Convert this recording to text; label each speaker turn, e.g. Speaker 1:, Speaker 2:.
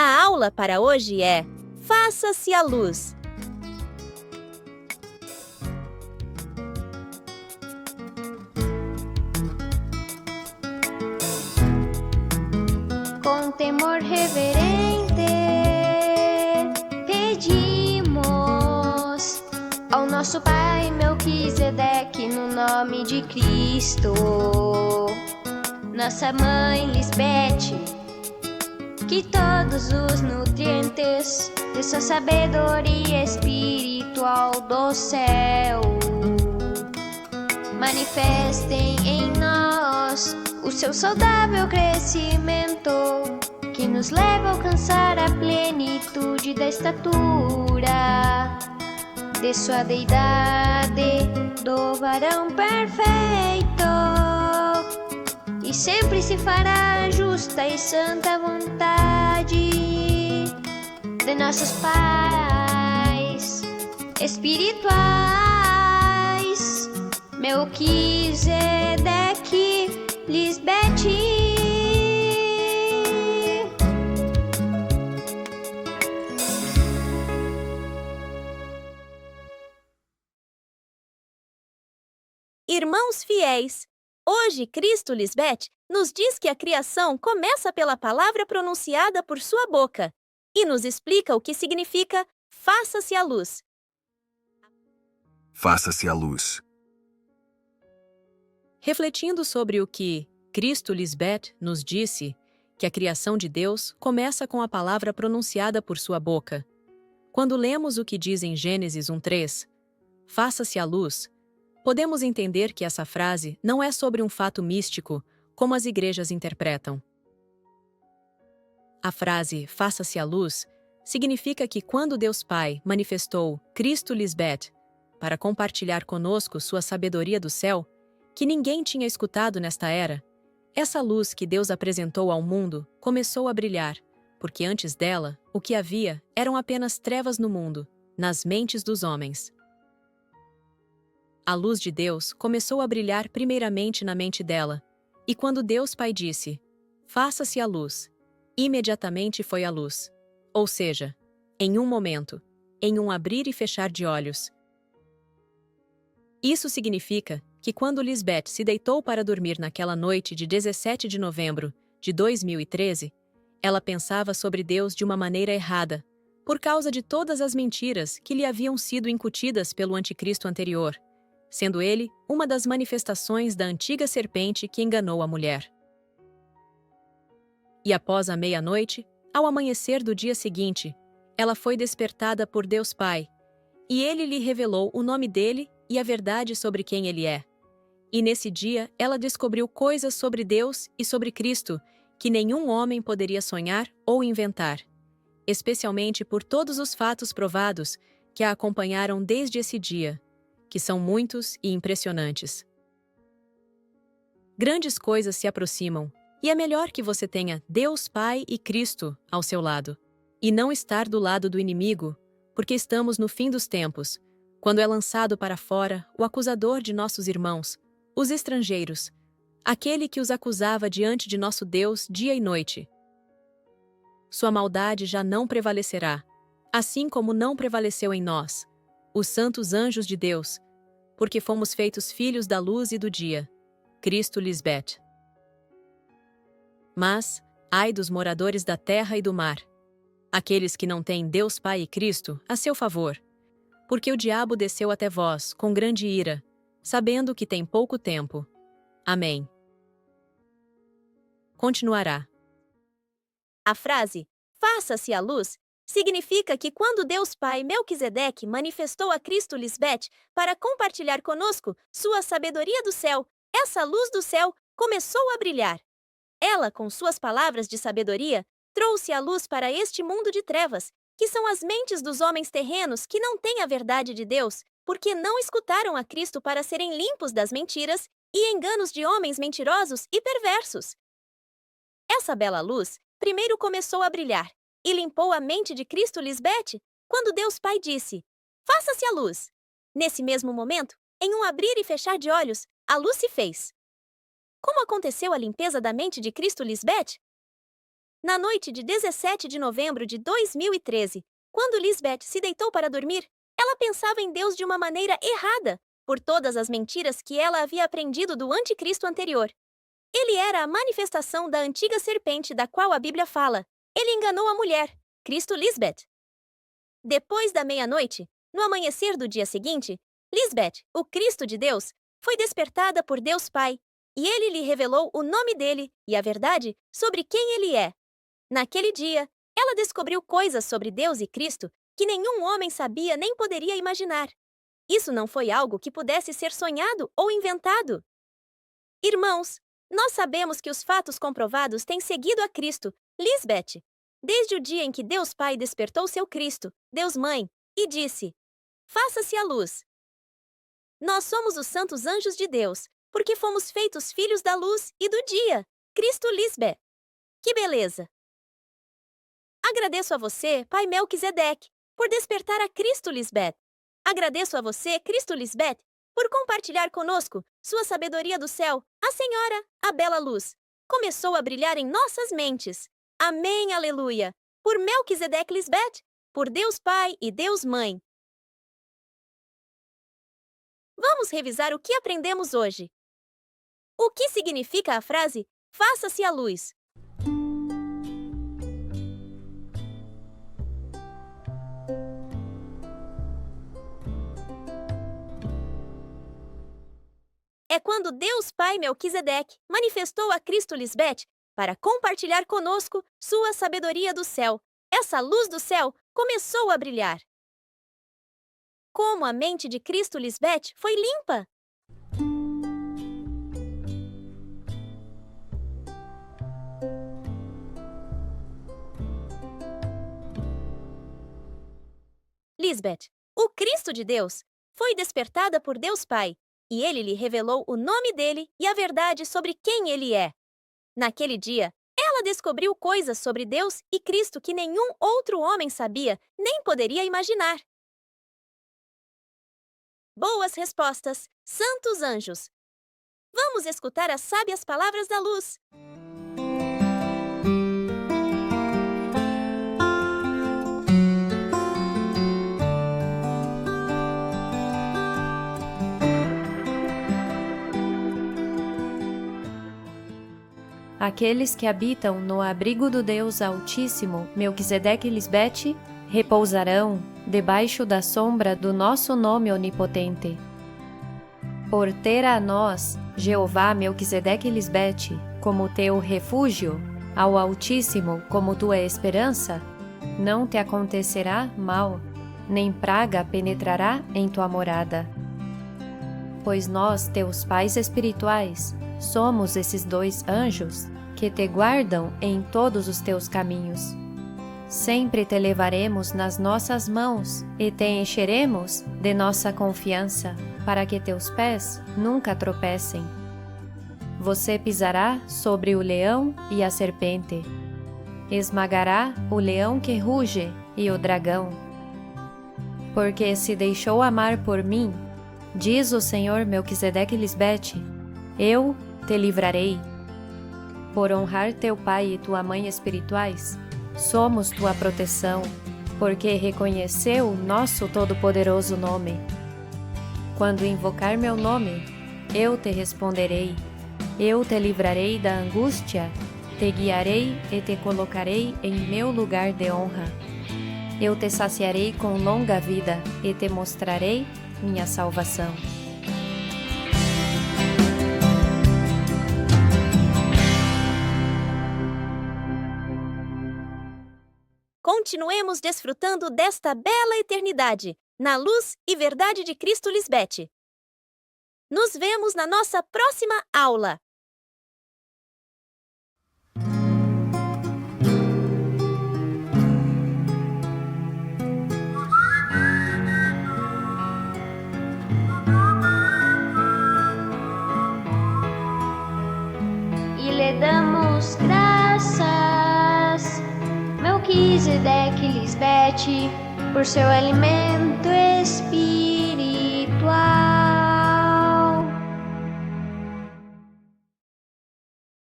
Speaker 1: A aula para hoje é Faça-se a luz.
Speaker 2: Com temor reverente, pedimos ao nosso Pai Melquisedeque, no nome de Cristo. Nossa Mãe Lisbete, que todos os nutrientes de sua sabedoria espiritual do céu manifestem em nós o seu saudável crescimento, que nos leva a alcançar a plenitude da estatura de sua deidade, do varão perfeito, e sempre se fará a justa e santa vontade de nossos pais espirituais, Melquisedeque, Lisbete.
Speaker 1: Irmãos fiéis, hoje Cristo Lisbete nos diz que a criação começa pela palavra pronunciada por sua boca e nos explica o que significa faça-se a luz.
Speaker 3: Faça-se a luz.
Speaker 4: Refletindo sobre o que Cristo Lisbete nos disse, que a criação de Deus começa com a palavra pronunciada por sua boca. Quando lemos o que diz em Gênesis 1:3, faça-se a luz, podemos entender que essa frase não é sobre um fato místico, como as igrejas interpretam. A frase faça-se a luz significa que quando Deus Pai manifestou Cristo Lisbete para compartilhar conosco sua sabedoria do céu, que ninguém tinha escutado nesta era, essa luz que Deus apresentou ao mundo começou a brilhar, porque antes dela, o que havia eram apenas trevas no mundo, nas mentes dos homens. A luz de Deus começou a brilhar primeiramente na mente dela, e quando Deus Pai disse, faça-se a luz, imediatamente foi a luz. Ou seja, em um momento, em um abrir e fechar de olhos. Isso significa que quando Lisbete se deitou para dormir naquela noite de 17 de novembro de 2013, ela pensava sobre Deus de uma maneira errada, por causa de todas as mentiras que lhe haviam sido incutidas pelo anticristo anterior, sendo ele uma das manifestações da antiga serpente que enganou a mulher. E após a meia-noite, ao amanhecer do dia seguinte, ela foi despertada por Deus Pai, e ele lhe revelou o nome dele e a verdade sobre quem ele é. E nesse dia ela descobriu coisas sobre Deus e sobre Cristo que nenhum homem poderia sonhar ou inventar, especialmente por todos os fatos provados que a acompanharam desde esse dia, que são muitos e impressionantes. Grandes coisas se aproximam, e é melhor que você tenha Deus Pai e Cristo ao seu lado, e não estar do lado do inimigo, porque estamos no fim dos tempos, quando é lançado para fora o acusador de nossos irmãos, os estrangeiros, aquele que os acusava diante de nosso Deus dia e noite. Sua maldade já não prevalecerá, assim como não prevaleceu em nós, os santos anjos de Deus, porque fomos feitos filhos da luz e do dia, Cristo Lisbete. Mas, ai dos moradores da terra e do mar, aqueles que não têm Deus Pai e Cristo a seu favor, porque o diabo desceu até vós com grande ira, sabendo que tem pouco tempo. Amém. Continuará.
Speaker 1: A frase faça-se a luz significa que quando Deus Pai Melquisedeque manifestou a Cristo Lisbete para compartilhar conosco sua sabedoria do céu, essa luz do céu começou a brilhar. Ela, com suas palavras de sabedoria, trouxe a luz para este mundo de trevas, que são as mentes dos homens terrenos que não têm a verdade de Deus, porque não escutaram a Cristo para serem limpos das mentiras e enganos de homens mentirosos e perversos. Essa bela luz primeiro começou a brilhar e limpou a mente de Cristo Lisbete quando Deus Pai disse, faça-se a luz. Nesse mesmo momento, em um abrir e fechar de olhos, a luz se fez. Como aconteceu a limpeza da mente de Cristo Lisbete? Na noite de 17 de novembro de 2013, quando Lisbeth se deitou para dormir, ela pensava em Deus de uma maneira errada, por todas as mentiras que ela havia aprendido do anticristo anterior. Ele era a manifestação da antiga serpente da qual a Bíblia fala. Ele enganou a mulher, Cristo Lisbeth. Depois da meia-noite, no amanhecer do dia seguinte, Lisbeth, o Cristo de Deus, foi despertada por Deus Pai, e ele lhe revelou o nome dele e a verdade sobre quem ele é. Naquele dia, ela descobriu coisas sobre Deus e Cristo que nenhum homem sabia nem poderia imaginar. Isso não foi algo que pudesse ser sonhado ou inventado. Irmãos, nós sabemos que os fatos comprovados têm seguido a Cristo, Lisbeth, desde o dia em que Deus Pai despertou seu Cristo, Deus Mãe, e disse: Faça-se a luz. Nós somos os santos anjos de Deus, porque fomos feitos filhos da luz e do dia, Cristo Lisbeth. Que beleza! Agradeço a você, Pai Melquisedeque, por despertar a Cristo Lisbeth. Agradeço a você, Cristo Lisbeth, por compartilhar conosco sua sabedoria do céu. A Senhora, a bela luz, começou a brilhar em nossas mentes. Amém, aleluia! Por Melquisedeque Lisbeth, por Deus Pai e Deus Mãe. Vamos revisar o que aprendemos hoje. O que significa a frase "faça-se a luz"? É quando Deus Pai Melquisedeque manifestou a Cristo Lisbeth para compartilhar conosco sua sabedoria do céu. Essa luz do céu começou a brilhar. Como a mente de Cristo Lisbeth foi limpa! Lisbeth, o Cristo de Deus, foi despertada por Deus Pai, e ele lhe revelou o nome dele e a verdade sobre quem ele é. Naquele dia, ela descobriu coisas sobre Deus e Cristo que nenhum outro homem sabia nem poderia imaginar. Boas respostas, santos anjos! Vamos escutar as sábias palavras da luz.
Speaker 3: Aqueles que habitam no abrigo do Deus Altíssimo, Melquisedeque Lisbeth, repousarão debaixo da sombra do nosso nome onipotente. Por ter a nós, Jeová Melquisedeque Lisbeth, como teu refúgio, ao Altíssimo como tua esperança, não te acontecerá mal, nem praga penetrará em tua morada. Pois nós, teus pais espirituais, somos esses dois anjos que te guardam em todos os teus caminhos. Sempre te levaremos nas nossas mãos e te encheremos de nossa confiança, para que teus pés nunca tropecem. Você pisará sobre o leão e a serpente. Esmagará o leão que ruge e o dragão. Porque se deixou amar por mim, diz o Senhor Melquisedeque Lisbeth, eu te livrarei. Por honrar teu pai e tua mãe espirituais, somos tua proteção, porque reconheceu nosso todo-poderoso nome. Quando invocar meu nome, eu te responderei. Eu te livrarei da angústia, te guiarei e te colocarei em meu lugar de honra. Eu te saciarei com longa vida e te mostrarei minha salvação.
Speaker 1: Continuemos desfrutando desta bela eternidade, na luz e verdade de Cristo Lisbeth. Nos vemos na nossa próxima aula!
Speaker 2: E lhe damos graças, Melquisedeque Lisbeth, por seu alimento espiritual.